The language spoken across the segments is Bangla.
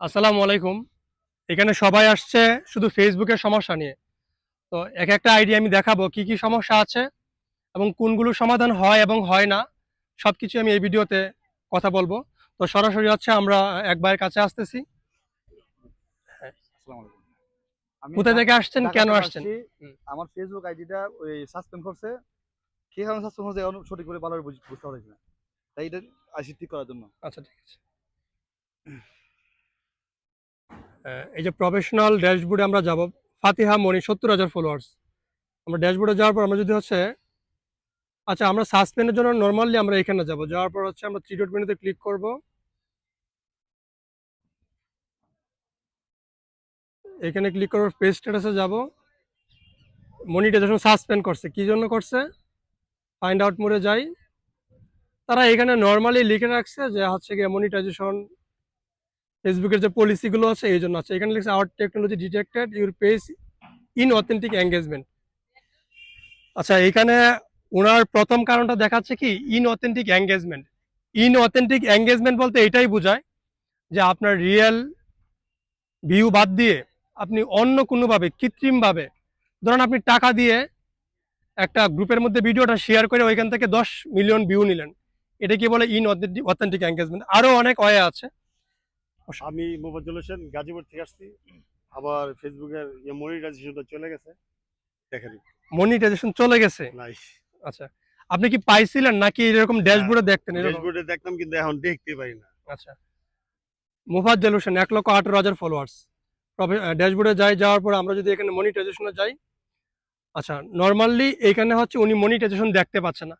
আসসালামু আলাইকুম। এখানে সবাই আসছে শুধু ফেসবুকের সমস্যা নিয়ে। তো এক একটা আইডিয়া আমি দেখাবো কি, কি সমস্যা আছে এবং কোনগুলো সমাধান হয় এবং হয় না। সবকিছু আমি এই ভিডিওতে কথা বলবো। তো সরাসরি হচ্ছে আমরা এক ভাইয়ের কাছে আসতেছি। হ্যাঁ, আসসালামু আলাইকুম। আমি কোথা থেকে আসছেন? ঢাকা কেন থেকে আসছেন? আসছি। হুম, আমার ফেসবুক আইডিটা ওই সাসপেন্ড করছে। কি কারণে সাসপেন্ড করছে এখনো সঠিকভাবে ভালোভাবে বুঝতে পারছি না। তাই এটা আইসি ঠিক করার জন্য। আচ্ছা ঠিক আছে। এই যে প্রফেশনাল ড্যাশবোর্ডে আমরা যাব। ফাতিহা মনি ৭০,০০০ ফলোয়ার্স। আমরা ড্যাশবোর্ডে যাওয়ার পর আমরা যদি হচ্ছে আচ্ছা আমরা সাসপেন্ডের জন্য নরমালি আমরা এখানে যাব। যাওয়ার পর হচ্ছে আমরা 3 ডট মেনুতে ক্লিক করব। এখানে ক্লিক করার পেজ স্ট্যাটাসে যাব। মনিটাইজেশন সাসপেন্ড করছে, কি জন্য করছে? ফাইন্ড আউট মোডে যাই। তারা এখানে নর্মালি লিখে রাখছে যে হচ্ছে গিয়ে মনিটাইজেশন ফেসবুকের যে পলিসিগুলো আছে এই জন্য আছে। এখানে লিখছে hour technology detected your page in authentic engagement. আচ্ছা এখানে ওনার প্রথম কারণটা দেখাচ্ছে কি in authentic engagement. In authentic engagement বলতে এটাই বোঝায় যে আপনার রিয়েল ভিউ বাদ দিয়ে আপনি অন্য কোনোভাবে কৃত্রিমভাবে, ধরেন আপনি টাকা দিয়ে একটা গ্রুপের মধ্যে ভিডিওটা শেয়ার করে ওইখান থেকে 10 মিলিয়ন ভিউ নিলেন, এটা কি বলে ইন অথেন্টিক এঙ্গেজমেন্ট। আরো অনেক ওয়ে আছে। আমি মোফাজ্জল হোসেন গাজীপুর থেকে আসছি। আবার ফেসবুকের মনিটাইজেশনটা চলে গেছে, দেখেন মনিটাইজেশন চলে গেছে। নাই। আচ্ছা, আপনি কি পাইছিলেন নাকি এরকম ড্যাশবোর্ডে দেখতেন এরকম? ড্যাশবোর্ডে দেখতাম কিন্তু এখন দেখতে পাই না। আচ্ছা, মুফাজ্জল হোসেন 1,18,000 ফলোয়ার্স। ড্যাশবোর্ডে যাওয়ার পর আমরা যদি এখানে মনিটাইজেশনে যাই, আচ্ছা নর্মালি এখানে হচ্ছে উনি মনিটাইজেশন দেখতে পাচ্ছে না।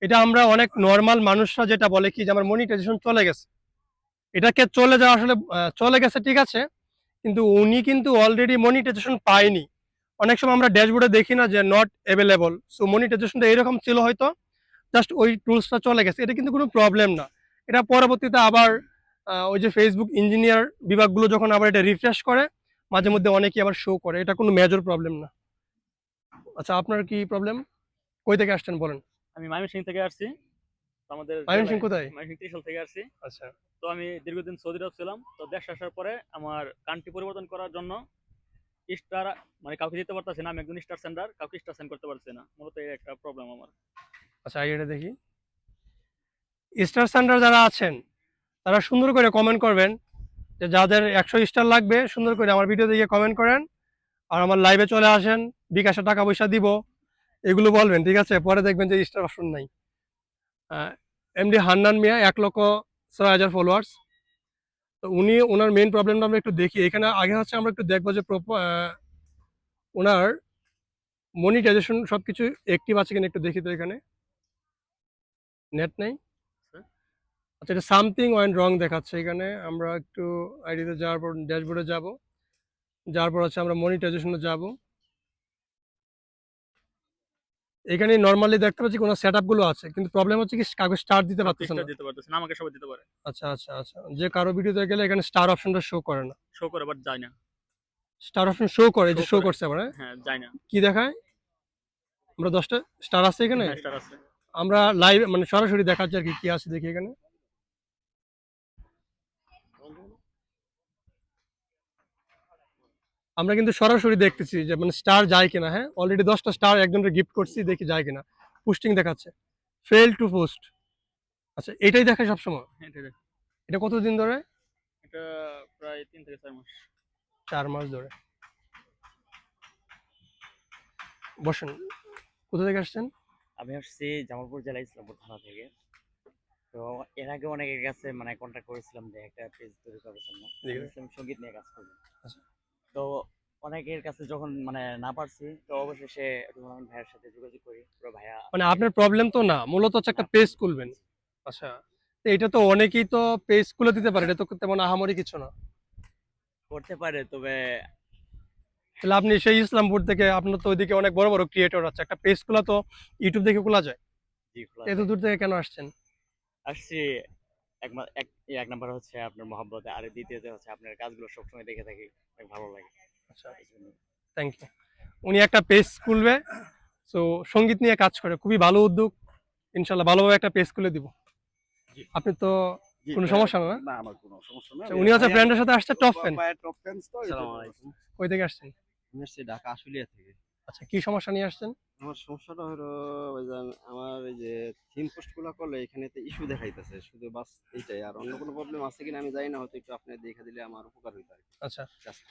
এটা আমরা অনেক নর্মাল মানুষরা যেটা বলে কি যে আমার মনিটাইজেশন চলে গেছে। এটাকে চলে যাওয়া আসলে চলে গেছে ঠিক আছে, কিন্তু উনি কিন্তু অলরেডি মনিটাইজেশন পায়নি। অনেক সময় আমরা ড্যাশবোর্ডে দেখি না যে নট অ্যাভেলেবল, সো মনিটাইজেশনটা এরকম ছিল হয়তো, জাস্ট ওই টুলসটা চলে গেছে, এটা কিন্তু কোনো প্রবলেম না। এটা পরবর্তীতে আবার ওই যে ফেসবুক ইঞ্জিনিয়ার বিভাগগুলো যখন আবার এটা রিফ্রেশ করে মাঝে মধ্যে অনেকেই আবার শো করে, এটা কোনো মেজর প্রবলেম না। আচ্ছা আপনার কি প্রবলেম? কই থেকে আসছেন বলেন? আমি ময়মনসিংহ থেকে আসছি। তো আমাদের ময়মনসিংহ জেলায় কোথায়? ময়মনসিংহ ত্রিশাল থেকে আসছি। আচ্ছা। তো আমি দীর্ঘদিন সৌদি আরব ছিলাম। তো দেশে আসার পরে আমার কান্ট্রি পরিবর্তন করার জন্য স্টার মানে কাউকে দিতে পারতেছি না। আমি একজন স্টার সেন্ডার, কাউকে স্টার সেন্ড করতে পারছি না। মূলত এই একটা প্রবলেম আমার। আচ্ছা আইডিটা দেখি। স্টার সেন্টার যারা আছেন তারা সুন্দর করে কমেন্ট করবেন যে যাদের 100 স্টার লাগবে সুন্দর করে আমার ভিডিও দেখে কমেন্ট করেন, আর আমার লাইভে চলে আসেন, বিকাশে টাকা পয়সা দিব, এগুলো বলবেন ঠিক আছে। পরে দেখবেন যে স্টার অপশন নাই। এমডি হান্নান মিয়া 1,06,000 ফলোয়ার্স। তো উনি ওনার মেইন প্রবলেমটা আমরা একটু দেখি এখানে। আগে হচ্ছে আমরা একটু দেখবো যে ওনার মনিটাইজেশন সবকিছু অ্যাক্টিভ আছে কিনা একটু দেখি। তো এখানে নেট নেই। আচ্ছা এটা সামথিং ওয়েন্ট রং দেখাচ্ছে এখানে। আমরা একটু আইডিতে যাওয়ার পর ড্যাশবোর্ডে যাব, যাওয়ার পর হচ্ছে আমরা মনিটাইজেশনে যাব। এখানে নরমালি দেখতে পাচ্ছি কোনো সেটআপ গুলো আছে, কিন্তু প্রবলেম হচ্ছে কি কাগজ স্টার দিতে পারতেছে না। স্টার দিতে পারতেছি না, আমাকে সবাই দিতে পারে। আচ্ছা আচ্ছা আচ্ছা, যে কারো ভিডিওতে গেলে এখানে স্টার অপশনটা শো করে না। শো করে বাট যায় না। স্টার অপশন শো করে, এই শো যে শো করে। করছে আবার, হ্যাঁ হ্যাঁ, যায় না। কি দেখায়? আমরা 10টা স্টার আছে এখানে। হ্যাঁ, স্টার আছে। আমরা লাইভ মানে সরাসরি দেখাচ্ছি আর কি কি আছে দেখি এখানে। আমরা কিন্তু সরাসরি দেখতেছি যে মানে স্টার যায় কিনা। হ্যাঁ অলরেডি 10টা স্টার একজনকে গিফট করছি, দেখি যায় কিনা। পোস্টিং দেখাচ্ছে ফেল টু পোস্ট। আচ্ছা এটাই দেখায় সবসময়? হ্যাঁ, এটা দেখ। এটা কতদিন ধরে? এটা প্রায় 3 থেকে 4 মাস। 4 মাস ধরে। বসেন। কোথা থেকে আসছেন? আমি আসছি জামালপুর জেলা ইসলামপুর থানা থেকে। তো এর আগে অনেকের কাছে মানে কন্ট্যাক্ট করেছিলাম যে একটা পেজ তৈরি করার জন্য। আমি ইসলামিক সঙ্গীত নিয়ে কাজ করি। আচ্ছা। তো অনেকের কাছে যখন মানে না পারছি, তো অবশেষে রুহুল আমিন ভাইয়ের সাথে যোগাযোগ করি। পুরো ভাইয়া মানে আপনার প্রবলেম তো না, মূলত হচ্ছে একটা পেজ খুলবেন। আচ্ছা, তো এটা তো অনেকেই তো পেজ খুলে দিতে পারে, এটা তো তেমন আহামরি কিছু না। করতে পারে, তবে তাহলে আপনি সেই ইসলামপুর থেকে, আপনার তো ওইদিকে অনেক বড় বড় ক্রিয়েটর আছে, একটা পেজ খোলা তো ইউটিউব থেকে খোলা যায়। জি খোলা এত যায়। দূর থেকে কেন আসছেন? আসছি এক নাম্বার হচ্ছে আপনার মহব্বতে, আর দ্বিতীয়তে হচ্ছে আপনার কাজগুলো সবসময় দেখে থাকি, অনেক ভালো লাগে। আচ্ছা এই জন্য। Thank you. উনি একটা পেজ খুলবে, সো সঙ্গীত নিয়ে কাজ করে, খুবই ভালো উদ্যোগ। ইনশাল্লাহ ভালোভাবে একটা পেজ খুলে দিব। আপনি তো জি, কোনো সমস্যা না? না আমার কোনো সমস্যা না। আচ্ছা, উনি হচ্ছে ফ্রেন্ডের সাথে আসছে টপ ফ্যান। টপ ফ্যান তো এই আসসালামু জন্য। আলাইকুম। কই থেকে আসছেন? আমি আসছি ঢাকা আশুলিয়া থেকে। আচ্ছা, কি সমস্যা নিয়ে আসছেন? আমার সমস্যাটা হলো ভাইজান, আমার এই যে থিম পোস্ট গুলা করলে এখানেতে ইস্যু দেখাইতেছে শুধু, বাস এইটাই। আর অন্য কোনো প্রবলেম আছে কিনা আমি জানি না, হয়তো একটু আপনি দেখে দিলে আমার উপকার হইতো আর কি। আচ্ছা, জাস্ট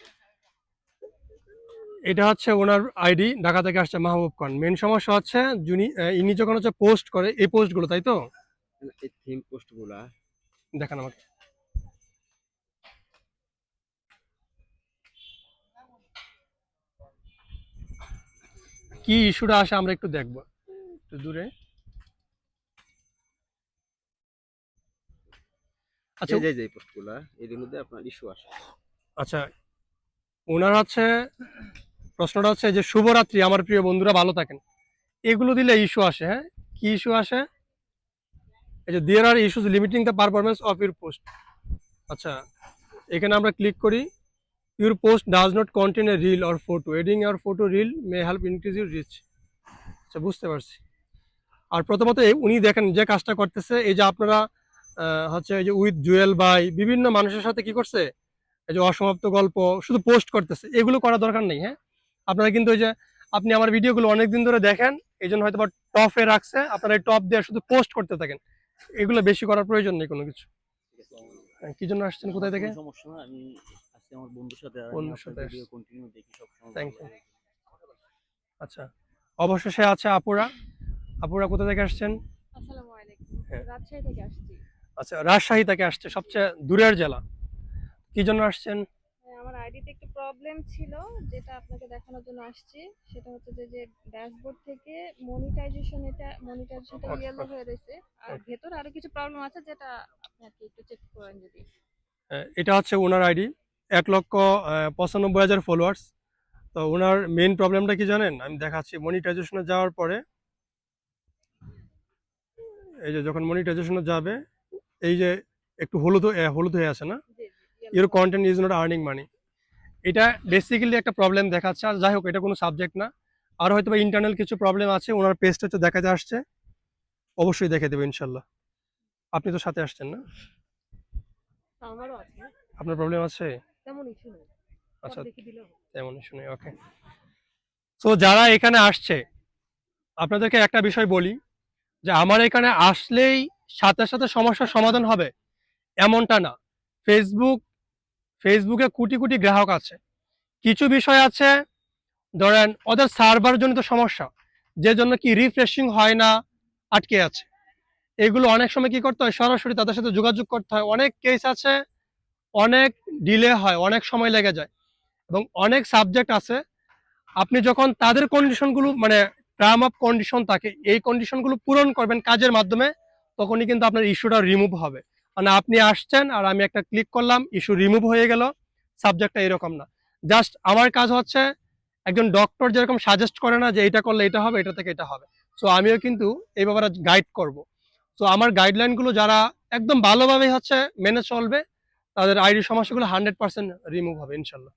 এটা হচ্ছে ওনার আইডি, ঢাকা থেকে আসছে মাহবুব খান। মেন সমস্যা হচ্ছে ইনি যখন হচ্ছে পোস্ট করে এই পোস্টগুলো, তাই তো? এই থিম পোস্ট গুলা দেখান আমাকে। কি ইস্যুটা আসে আমরা একটু দেখবো, একটু দূরে। আচ্ছা যে পোস্ট গুলা এর মধ্যে আপনার ইস্যু আসে। আচ্ছা, ওনার হচ্ছে প্রশ্নটা হচ্ছে যে শুভরাত্রি আমার প্রিয় বন্ধুরা ভালো থাকেন, এগুলো দিলে ইস্যু আসে। হ্যাঁ, কি ইস্যু আসে? এই যে there are issues limiting the performance of your post. আচ্ছা, এখানে আমরা ক্লিক করি। Your post does not contain a reel or photo, adding your photo reel may help increase your reach. আচ্ছা, বুঝতে পারছি। আর প্রথমত উনি দেখেন যে কাজটা করতেছে, এই যে আপনারা হচ্ছে এই যে উইথ জুয়েল বাই বিভিন্ন মানুষের সাথে কি করছে, এই যে অসমাপ্ত গল্প শুধু পোস্ট করতেছে, এগুলো করা দরকার নেই। হ্যাঁ, আপনারা কিন্তু ওই যে আপনি আমার ভিডিওগুলো অনেকদিন ধরে দেখেন, এই জন্য হয়তো বা টপে রাখছে, আপনারা এই টপ দিয়ে শুধু পোস্ট করতে থাকেন, এগুলো বেশি করার প্রয়োজন নেই কোনো কিছু। হ্যাঁ, কি জন্য আসছেন, কোথায় থেকে? কোনো সমস্যা না, আমি আজকে আমার বন্ধুর সাথে আর আমি বন্ধুর আপনার সাথে ভিডিও আসছি। কন্টিনিউ দেখি সব সময়। Thank you. আচ্ছা, অবশেষে আছে আপুরা। আপুরা কোথা থেকে আসছেন? আসসালামু আলাইকুম। হ্যাঁ। রাজশাহী থেকে আসছি। আচ্ছা, রাজশাহী থেকে আসছে, সবচেয়ে দূরের জেলা। কি জন্য আসছেন? আমার আইডিতে একটু প্রবলেম ছিল, যেটা আপনাকে দেখানোর জন্য আসছি। সেটা হচ্ছে যে ড্যাশবোর্ড থেকে মনিটাইজেশনটা Okay, ইয়েলো okay. হয়ে রয়েছে। আর Okay. ভেতরে আরো কিছু প্রবলেম আছে, যেটা আপনি আর কি একটু চেক করেন যদি। এটা হচ্ছে ওনার আইডি, 1,95,000 ফলোয়ার্স। তো ওনার মেইন প্রবলেমটা কি জানেন? আমি দেখাচ্ছি। মনিটাইজেশনে যাওয়ার পরে এই যে যখন মনিটাইজেশনে যাবে, এই যে একটু হলুদ হলুদ হয়ে আছে না, জি, your content is not earning money. এটা বেসিক্যালি একটা প্রবলেম দেখাচ্ছে। আর যাই হোক, এটা কোনো সাবজেক্ট না। আর হয়তো বা ইন্টারনাল কিছু প্রবলেম আছে, ওনার পেজটা হচ্ছে দেখাতে আসছে, অবশ্যই দেখে দেবো ইনশাল্লাহ। আপনি তো সাথে আসছেন না? আমারও আছে, আপনার প্রবলেম আছে? তেমন ইস্যু নেই। আচ্ছা, দেখে দিলেও তেমন ইস্যু নেই। ওকে, তো যারা এখানে আসছে আপনাদেরকে একটা বিষয় বলি, যে আমার এখানে আসলেই সাথে সাথে সমস্যার সমাধান হবে এমনটা না। ফেসবুকে কোটি কোটি গ্রাহক আছে। কিছু বিষয় আছে, ধরেন ওদের সার্ভার জনিত সমস্যা, যে জন্য কি রিফ্রেশিং হয় না, আটকে আছে। এগুলো অনেক সময় কি করতে হয়, সরাসরি তাদের সাথে যোগাযোগ করতে হয়। অনেক কেস আছে, অনেক ডিলে হয়, অনেক সময় লেগে যায়। এবং অনেক সাবজেক্ট আছে, আপনি যখন তাদের কন্ডিশনগুলো মানে টার্ম অফ কন্ডিশন থাকে, এই কন্ডিশনগুলো পূরণ করবেন কাজের মাধ্যমে, তখনই কিন্তু আপনার ইস্যুটা রিমুভ হবে। মানে আপনি আসছেন আর আমি একটা ক্লিক করলাম, ইস্যু রিমুভ হয়ে গেল। সাবজেক্টটা এরকম না। জাস্ট আমার কাজ হচ্ছে, একজন ডক্টর যেরকম সাজেস্ট করে না যে এটা করলে এটা হবে, এটা থেকে এটা হবে, সো আমিও কিন্তু এই ব্যাপারে গাইড করব। সো আমার গাইডলাইনগুলো যারা একদম ভালোভাবে হচ্ছে মেনে চলবে, তাদের আইডি সমস্যাগুলো 100% রিমুভ হবে ইনশাল্লাহ।